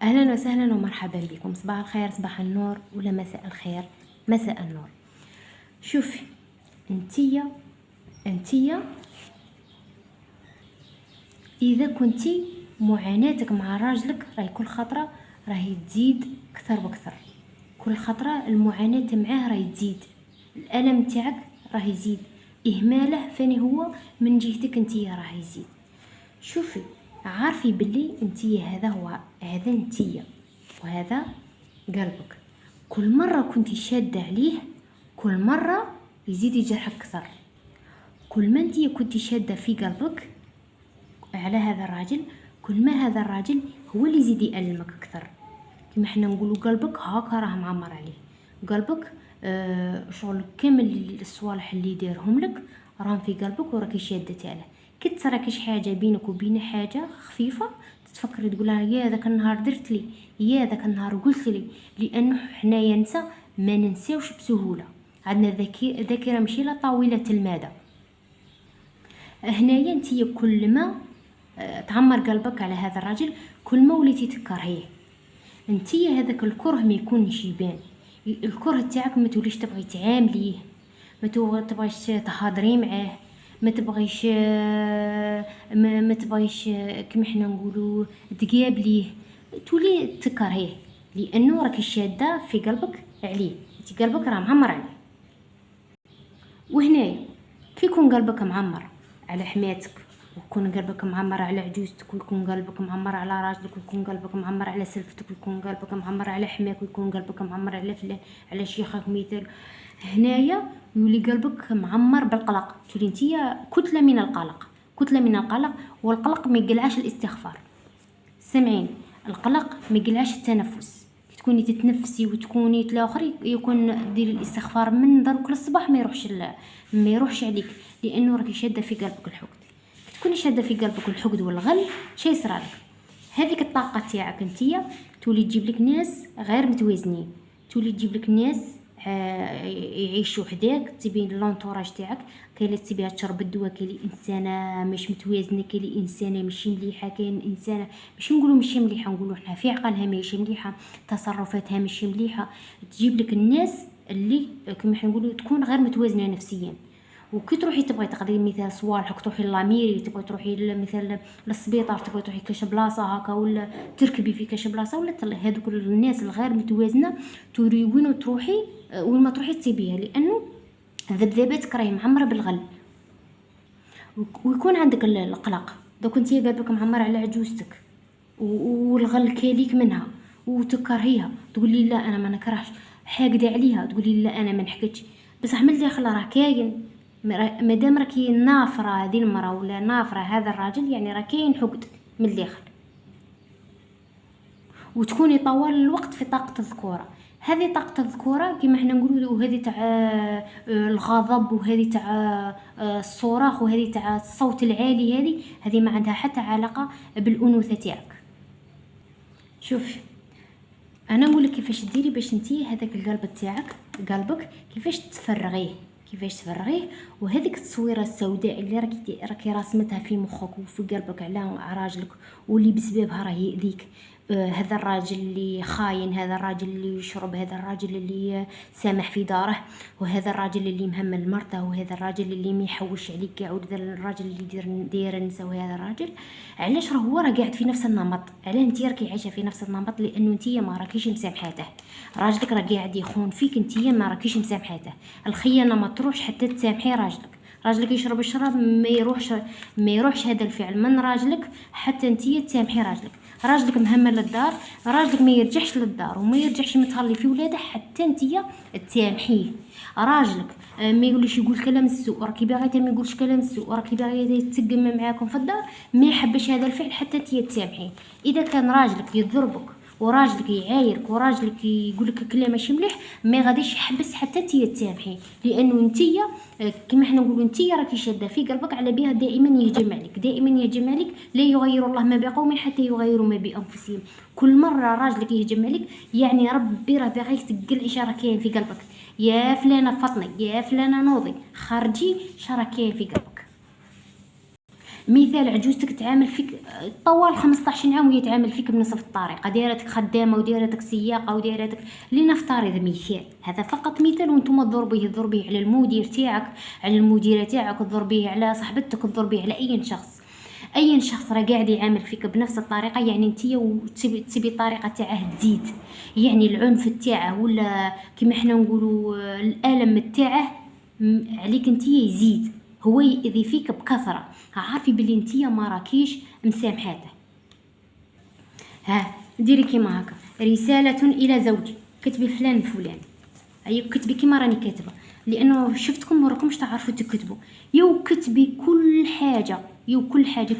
اهلا وسهلا ومرحبا بكم. صباح الخير، صباح النور، ولا مساء الخير، مساء النور. شوفي انتيا اذا كنتي معاناتك مع راجلك راهي كل خطره راهي تزيد اكثر واكثر. كل خطره المعاناه معاه راهي تزيد، الالم تاعك راهي يزيد، اهماله فاني هو من جهتك انتيا راهي يزيد. شوفي، عارفي باللي انتيا هذا انتيا وهذا قلبك. كل مرة كنتي شادة عليه كل مرة يزيد يجرحك أكثر. كل ما انتي كنتي شادة في قلبك على هذا الراجل، كل ما هذا الراجل هو اللي يزيد يألمك أكثر. كما احنا نقولوا قلبك هاكا راه معمر عليه. قلبك شغل كامل الصوالح اللي دارهم لك راهم في قلبك وراكي شادة عليه. كي تصراكيش حاجة بينك وبين حاجة خفيفة تفكري تقولها يا ذاك النهار درت لي، يا ذاك النهار قلت لي، لانه حنايا ننسى ما ننساوش بسهوله، عندنا ذاكره ماشي طويله المدى. هنايا انتي كل ما تعمر قلبك على هذا الراجل كل ما وليتي تكرهيه. انتي هذاك الكره ما يكونش يبان، الكره تاعك ما توليش تبغي تعامليه، ما تبغيش تهضري معاه، ما تبغيش ما تبغيش كما حنا نقولوا تقابليه، تولي تكرهيه لانه راكي شاده في قلبك عليه. انت قلبك راه معمر عليه. وهنايا كي يكون قلبك معمر على حماتك، ويكون قلبك معمر على عجوزتك، ويكون قلبك معمر على راجلك، ويكون قلبك معمر على سلفتك، ويكون قلبك معمر على حماك، ويكون قلبك معمر على فلان، على شيخك مثال، هنايا يولي قلبك معمر بالقلق. تولي نتيا كتله من القلق، كتله من القلق. والقلق ما يقلعش الاستغفار، سمعين، القلق ما يقلعش التنفس. تكوني تتنفسي وتكوني تلاخر يكون ديري الاستغفار من دروك للصباح ما يروحش عليك، لانه راكي شاده في قلبك الحقد. تكوني شاده في قلبك الحقد والغل، شي يصرالك هذيك الطاقه تاعك انتيا تولي تجيب لك ناس غير متوازنين، تولي تجيب لك ناس يعيشوا حداك، تبين لونطوراج تاعك. كاين اللي تبيها تشرب الدواء، كاين اللي انسانه مش متوازنه، كاين اللي انسانه ماشي مليحه، كاين انسانه ماشي نقولوا ماشي مليحه، نقولوا حنا في عقلها ماشي مليحه، تصرفاتها ماشي مليحه. تجيب لك الناس اللي كما حنا نقولوا تكون غير متوازنه نفسيا. وكي تروحي تبغي تقضي مثال صوالحك، تروحي لاميري، تبغي تروحي مثال للسبيطار، تبغي تروحي كاش بلاصه هكا، ولا تركبي في كاش بلاصه، ولا هذوك الناس الغير متوازنه توري وين تروحي، وين ما تروحي تسيبيها، لانه ذبذباتك راهي معمره بالغل. ويكون عندك القلق. دوك انتي قلبك معمر على عجوزتك والغل كاليك منها وتكرهيها، تقولي لا انا ما نكرهش، حاقده عليها تقولي لا انا ما نحكتش، بصح من الداخل راه كاين. مادام راكي نافره هذه المراه ولا نافره هذا الراجل، يعني راه كاين حقد من الداخل. وتكوني طوال الوقت في طاقه الذكوره. هذه طاقه الذكوره كما حنا نقولوا، وهذه تاع الغضب، وهذه تاع الصراخ، وهذه تاع الصوت العالي، هذه ما عندها حتى علاقه بالانوثه تاعك. شوفي، انا نقول لك كيفاش ديري باش انتي هذاك القلب تاعك، قلبك كيفاش تفرغيه، وهذيك التصويره السوداء اللي راكي راسمتها في مخك وفي قلبك على راجلك، واللي بسببها راه يأذيك. هذا الراجل اللي خاين، هذا الراجل اللي يشرب، هذا الراجل اللي سامح في داره، وهذا الراجل اللي مهمل مرته، وهذا الراجل اللي ما يحوش عليك، يعود هذا الراجل اللي داير النساء. وهذا الراجل علاش هو راه قاعد في نفس النمط؟ علاه انتي راكي عايشه في نفس النمط؟ لانه انتي ما راكيش مسامحاته. راجلك راه قاعد يخون فيك، انتي ما راكيش مسامحاته. الخيانه ما تروحش حتى تسامحي راجلك يشرب الشراب ما يروحش هذا الفعل من راجلك حتى انتي تسامحي راجلك مهمل للدار، راجلك ما يرجعش للدار وما يرجعش متهلي في ولاده حتى انتي تسامحيه. راجلك ما يقولش يقول كلام السوء، راكي باغي ما يقولش كلام السوء، راكي باغي يتسقم معاكم في الدار، ما يحبش هذا الفعل حتى انتي تسامحيه. اذا كان راجلك يضربك وراجلك يعايرك وراجلك يقولك كلام ماشي مليح، ما غاديش يحبس حتى انتي تسامحيه، لانه انتي كما حنا نقولوا انتي راكي شاده في قلبك على بها دائما يهجم عليك. لا يغير الله ما بقوم حتى يغيروا ما بانفسهم. كل مره راجلك يهجم عليك يعني ربي راه باغي يتقل ايش راه كاين في قلبك. يا فلانه فطني، يا فلانه نوضي، خرجي اش راه كاين في قلبك. مثال عجوزتك تعامل فيك طوال 15 عام وهي تعامل فيك بنفس الطريقه، دايرتك خدامه ودايرتك سياقه ودايرتك، لنفترض مثال، هذا فقط مثال، وانتم ضربيه على المدير تاعك، على المديره تاعك، ضربيه على صاحبتك، ضربيه على اي شخص راه قاعد يعامل فيك بنفس الطريقه، يعني انتيا وتبي الطريقه تاعه تزيد، يعني العنف تاعه ولا كما حنا نقولوا الالم تاعه عليك انتيا يزيد، هو يأذي فيك بكثره، عارفي بلي انتيا ما راكيش مسامحاته. ها ديري كيما هكا، رساله الى زوجي، كتبي فلان فلان، ايوا كتبي كيما راني كاتبه، لانه شفتكم ما راكمش تعرفوا تكتبوا، يو كتبي كل حاجه،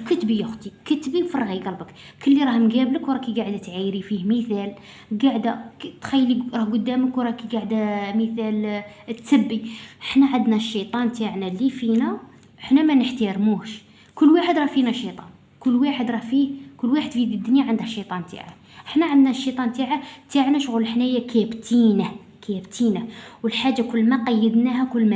كتبي يا اختي، كتبي وفرغي قلبك، كل اللي راه مقابلك وراكي قاعده تعايري فيه مثال، قاعده تخيلي راه قدامك وراكي قاعده مثال تسبي. حنا عندنا الشيطان تاعنا اللي فينا، حنا ما نحترموش، كل واحد راه فينا شيطان، كل واحد في الدنيا عنده الشيطان تاعه، حنا عندنا الشيطان تاعنا شغل حنايا كابتينه، والحاجه كل ما قيدناها كل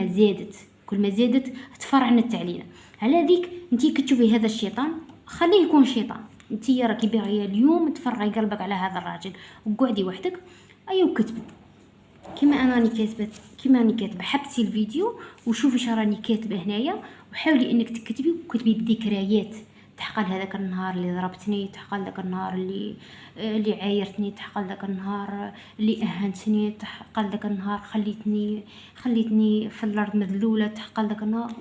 ما زادت تفرعنت علينا. على ذيك انتي كتشوفي هذا الشيطان خليه يكون شيطان، انتي راكي باغيه اليوم تفرغي قلبك على هذا الراجل وقعدي وحدك، ايوا كتبي كيما انا راني كاتبه، حبسي الفيديو وشوفي اش راني كاتبه هنايا، وحاولي انك تكتبي وكتبي الذكريات، تحقل هذاك النهار اللي ضربتني، تحقل ذاك النهار اللي عايرتني، تحقل ذاك النهار اللي اهنتني، تحقل ذاك النهار خليتني في الارض مذلوله، تحقل ذاك النهار،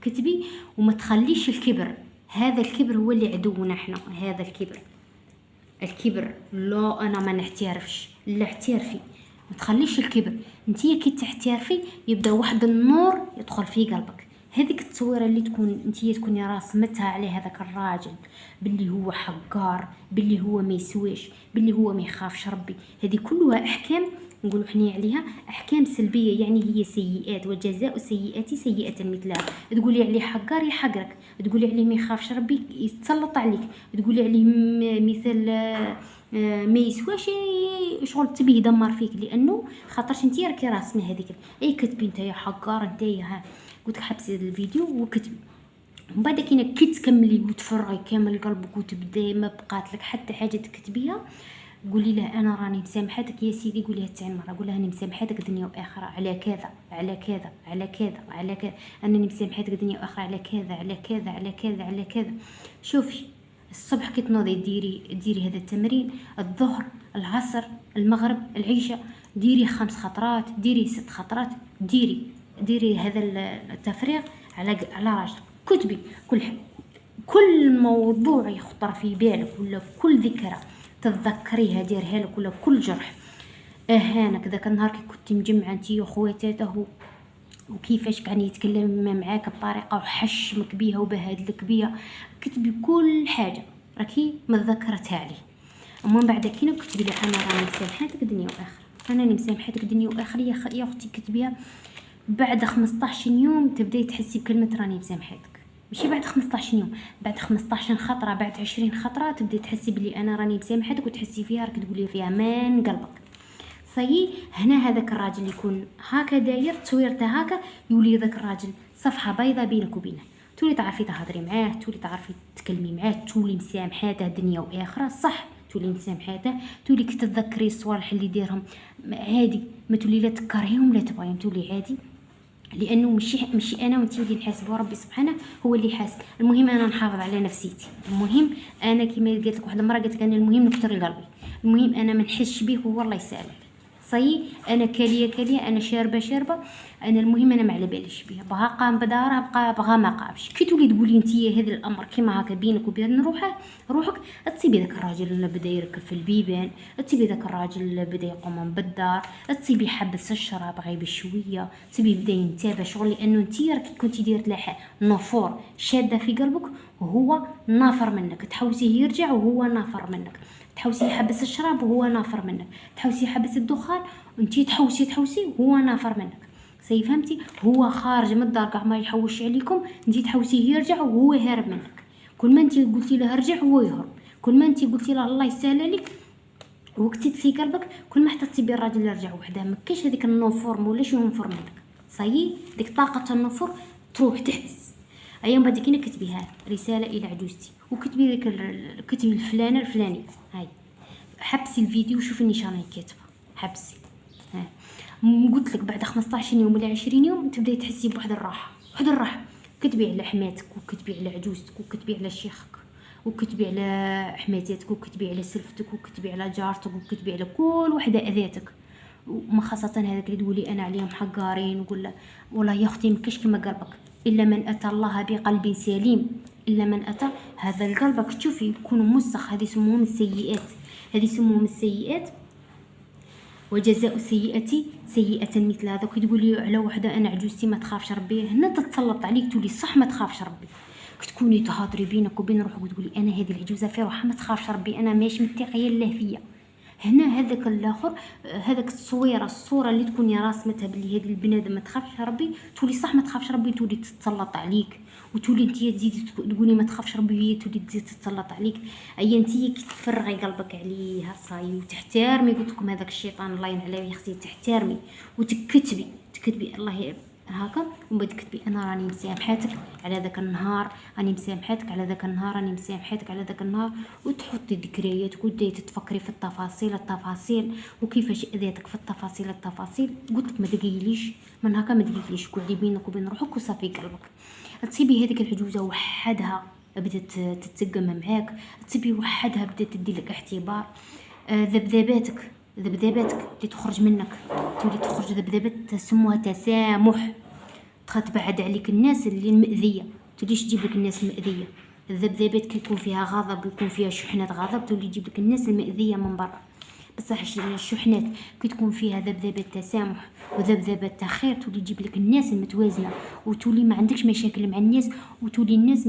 وكتبي وما تخليش الكبر، هذا الكبر هو اللي عدونا احنا، هذا الكبر لا انا ما نحترفش، لا احترفي، ما تخليش الكبر، انتي كي تحترفي يبدا واحد النور يدخل في قلبك، هذيك التصويره اللي تكوني راسمتها على هذاك الراجل باللي هو حقار، باللي هو ما يسويش، باللي هو ما يخافش ربي، هذه كلها احكام نقولوا حنا عليها احكام سلبيه، يعني هي سيئات، وجزاء سيئات سيئه مثلها، تقولي عليه حقار يحقرك، تقولي عليه ما يخافش ربي يتسلط عليك، تقولي عليه مثل ما يسواش شغل تبي يدمر فيك، لانه خاطرش انتي راكي راسمه هذيك، اي كتبي نتايا حقار نتايا، ها قلت لك حبسي الفيديو وكتبي، ومن بعد كي تكملي وتفرغي كامل قلبك وتبداي ما بقات لك حتى حاجه تكتبيها، قولي له انا راني مسامحتك يا سيدي، قوليها تاع مره، قولها اني مسامحتك دنيا واخره على كذا على كذا على كذا على كذا، انني مسامحتك دنيا واخره على كذا على كذا على كذا على كذا. شوفي الصبح كي تنوضي ديري هذا التمرين، الظهر العصر المغرب العشاء، ديري 5 خطرات، ديري 6 خطرات، ديري هذا التفريغ على راجلك، كتبي كل موضوع يخطر في بالك، ولا كل ذكرى تتذكريها ديرها لك، ولا كل جرح اهانك ذاك النهار كي كنتي مجمعه انتي وخواتاته، وكيفاش كان يتكلم معاك بطريقه وحشمك بيها وبهادلك بيها، كتبي كل حاجه راكي متذكرتها عليه، ومن بعد كي كتبي لي انا راني مسامحتك دنيا واخره، راني مسامحتك دنيا واخره يا اختي، كتبيها بعد 15 يوم تبداي تحسي بكلمه راني مسامحتك، ماشي بعد 15 يوم، بعد 15 خطره، بعد 20 خطره تبداي تحسي بلي انا راني مسامحتك، وتحسي فيها راك تقولي فيها من قلبك. صي هنا هذاك الراجل يكون هكا داير تصويرته هكا، يولي ذاك الراجل صفحه بيضاء بينك وبينه، تولي تعرفي تهضري معاه، تولي تعرفي تتكلمي معاه، تولي مسامحاته دنيا واخره، صح تولي مسامحاته، تولي كتتذكري الصوالح اللي ديرهم عادي، ما تولي لا تكرهيهم لا تبغيهم، تولي عادي، لانه ماشي انا وانتي اللي نحاسب، وربي سبحانه هو اللي يحاسب، المهم انا نحافظ على نفسيتي، المهم انا كيما قالت لك واحده المره، قالت لك انا المهم نكتر لقلبي، المهم انا ما نحسش به وهو الله يسامح، صي انا كاليه انا شاربه، انا المهم انا ما على باليش بيه، بغا قام بدارها بغا ما قامش، كي تولي تقولي انتي هذا الامر كيما هكا بينك وبين روحك تصيبي ذاك الراجل اللي بدا يركب في البيبان، تصيبي ذاك الراجل اللي بدا يقوم بالدار، تصيبي حبس الشراب غير بشويه، تصيبي بدا ينتابه شغل، لانه انتي راكي كنتي ديرت له نفور شاده في قلبك وهو نافر منك، تحوسيه يرجع وهو نافر منك، تحوسي يحبس الشراب وهو نافر منك، تحوسي يحبس الدخان وانتي تحوسي وهو نافر منك، سي فهمتي، هو خارج من الدار كاع ما يحوش عليكم، انتي تحوسيه يرجع وهو هارب منك، كل ما انتي قلتي له ارجع هو يهرب، كل ما انتي قلتي له الله يسهل لك وكتيت في قلبك، كل ما حتى تصيبي الراجل يرجع وحده، ما كاينش هذيك النفور، مولاش ينفر منك، صايي ديك طاقه النفور تروح تحبس، ايا بعد كينا كتبيها رساله الى عجوزتي، وكتبي ديك كتبي الفلانه الفلانيه. هاي حبسي الفيديو وشوفي النيشان راني كاتبه، حبسي. ها قلت لك بعد 15 يوم ولا 20 يوم تبداي تحسي بواحد الراحه، واحد الراحه. كتبي على حماتك، وكتبي على عجوزتك، وكتبي على شيخك، وكتبي على حماتاتك، وكتبي على سلفتك، وكتبي على جارتك، وكتبي على كل وحده اذاتك. وما خاصه هذاك اللي تقولي انا عليهم حقارين، ولا والله يا اختي مكاش كما قلبك، الا من اتى الله بقلب سليم، الا من اتى هذا القلبك تشوفي يكون مسخ. هذه يسموهم السيئات، هذه يسموهم السيئات. وجزاء السيئة سيئة مثل هذا. كي تقولي على وحده انا عجوزتي ما تخافش ربي، هنا تتسلط عليك تولي صح ما تخافش ربي. كتكوني تهضري بينك وبين روحك وتقولي انا هذه العجوزه في روحها ما تخافش ربي، انا ماشي متقيه الله فيا. هنا هذاك الاخر، هذاك الصوره اللي تكوني راسمتها بلي هذه البنادم ما تخافش ربي، تولي صح ما تخافش ربي، تولي تتسلط عليك، وتولي انت تزيدي تقولي ما تخافش ربي وهي تولي تزيد تتسلط عليك. اي انت كي تفرغي قلبك عليها صاي وتحترمي، قلت لكم هذاك الشيطان الله ينعل عليه يا اختي، تحترمي تكتبي الله هاكا، ومن بعد كتبي انا راني مسامحاتك على ذاك النهار، راني مسامحاتك على ذاك النهار، راني مسامحاتك على ذاك النهار. وتحطي ذكريات وتبداي تتفكري في التفاصيل وكيفاش اذيتك في التفاصيل. قلت لك ما تقيليش من هكا، ما تقيليش، قعدي بينك وبين روحك وصافي قلبك. تصيبي هذيك العجوزه وحدها بدات تتسقم معاك، تصيبي وحدها بدات تدي لك اعتبار. ذبذباتك اللي تخرج منك، تولي تخرج ذبذبات سموها تسامح، تبعد عليك الناس اللي المأذيه، توليش تجيب لك الناس المأذيه. الذبذبات كي يكون فيها غضب ويكون فيها شحنه غضب تولي تجيب لك الناس المأذيه من برا. بصح الشحنات كي تكون فيها ذبذبات تسامح وذبذبات خير تولي تجيب لك الناس المتوازنه، وتولي ما عندكش مشاكل مع الناس، وتولي الناس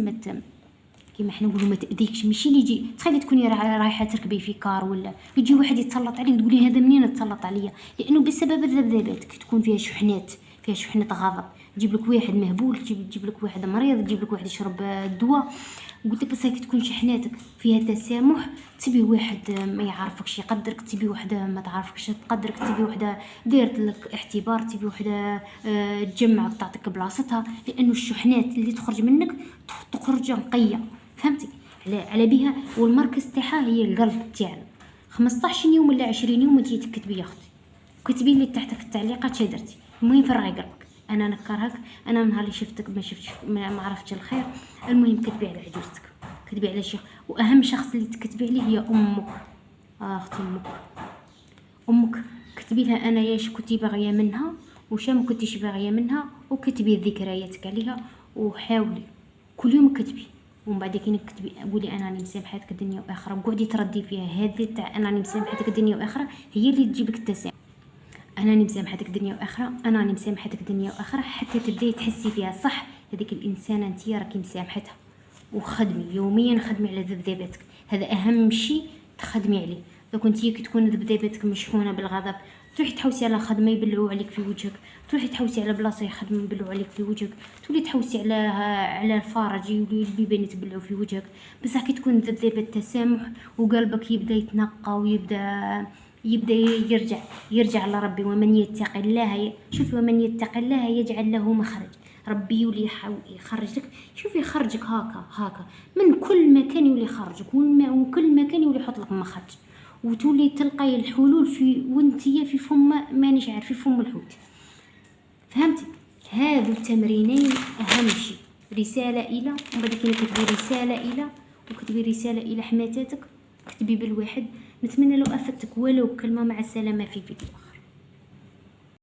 كيما حنا نقولوا ما تاذيكش. ماشي اللي يجي تخيلي تكوني رايحه تركبي في كار ولا يجي واحد يتسلط عليك تقولي هذا منين تسلط عليا، لانه بسبب الذبذبات كي تكون فيها شحنه غضب تجيب لك واحد مهبول، تجيب لك واحد مريض، تجيب لك واحد يشرب الدواء. قلت لك بس كي تكون شحناتك فيها تسامح تبي واحد ما يعرفكش يقدرك، تبي وحده ما تعرفكش تقدرك، تبي وحده ديرت لك اعتبار، تبي وحده تجمعك تعطيك بلاصتها، لانه الشحنات اللي تخرج منك تخرج نقيه، فهمتي على بها. والمركز تاعها هي القلب تاعنا. 15 يوم ولا 20 يوم وتجي تكتبي يا اختي، كتبي لي تحت في التعليقات شي درتي. المهم فرغي قلبك، انا نكرهك، انا نهار اللي شفتك ما شفتش ما عرفتش الخير. المهم كتبي على عجوزتك، كتبي على شيخ، واهم شخص اللي تكتبي عليه هي امك. اختي امك كتبي لها انا ياش كنتي باغيه منها وش ما كنتيش باغيه منها، وكتبي ذكرياتك عليها، وحاولي كل يوم كتبي. ومن بعد كي نكتبي قولي انا راني مسامحتك الدنيا واخره، وقعدي تردي فيها هذه تاع انا راني مسامحتك الدنيا واخره، هي اللي تجيب لك التسامح. انا راني مسامحتك الدنيا واخره، انا راني مسامحتك الدنيا واخره، حتى تبداي تحسي فيها صح هذيك الانسانه انت راكي مسامحتها. وخدمي يوميا، خدمي على ذبذباتك، هذا اهم شيء تخدمي عليه. لو كنتي كي تكون ذبذباتك مشحونه بالغضب تروحي تحوسي على خدمه يبلعوا عليك في وجهك، تروحي تحوسي على بلاصه يخدموا يبلعوا عليك في وجهك، تولي تحوسي على الفرج يولي البيبان يتبلعوا في وجهك. بصح كي تكون ذبذبه التسامح وقلبك يبدا يتنقى ويبدا يرجع لربي. ومن يتق الله، شوفي ومن يتق الله يجعل له مخرج، ربي يولي يخرج لك، شوفي يخرجك هاكا من كل مكان، يولي يخرجك وكل مكان يولي يحط لك مخرج، وتولي تلقاي الحلول في وانتيه في فم مانيش عارف في فم الحوت. فهمتي؟ هذو التمرينين اهم شيء. رساله الى، ومن بعد كتبي رساله الى، وكتبي رساله الى حماتاتك، كتبي بالواحد. نتمنى لو افدتك ولو كلمه. مع السلامه في فيديو.